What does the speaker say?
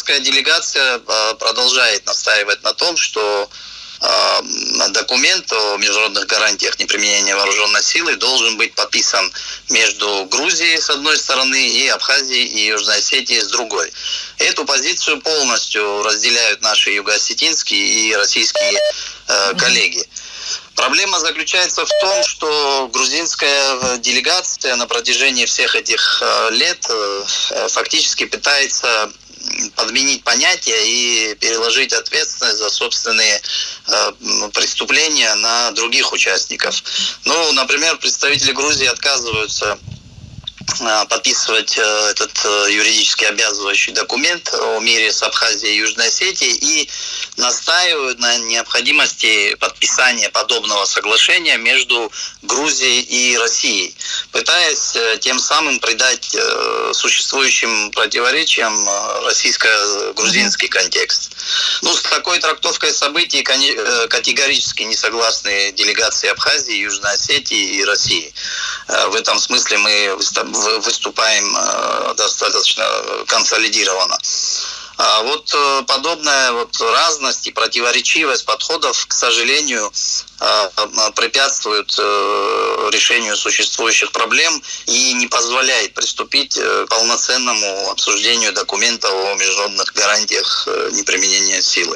казахстанская делегация продолжает настаивать на том, что документ о международных гарантиях неприменения вооруженной силы должен быть подписан между Грузией с одной стороны и Абхазией и Южной Осетией с другой. Эту позицию полностью разделяют наши юго-осетинские и российские коллеги. Проблема заключается в том, что грузинская делегация на протяжении всех этих лет фактически пытается подменить понятия и переложить ответственность за собственные преступления на других участников. Ну, например, представители Грузии отказываются подписывать этот юридически обязывающий документ о мире с Абхазией и Южной Осетией и настаивают на необходимости подписания подобного соглашения между Грузией и Россией, пытаясь тем самым придать существующим противоречиям российско-грузинский контекст. Ну, с такой трактовкой событий категорически не согласны делегации Абхазии, Южной Осетии и России. В этом смысле мы выступаем достаточно консолидированно. А вот подобная разность и противоречивость подходов, к сожалению, препятствует решению существующих проблем и не позволяет приступить к полноценному обсуждению документа о международных гарантиях неприменения силы.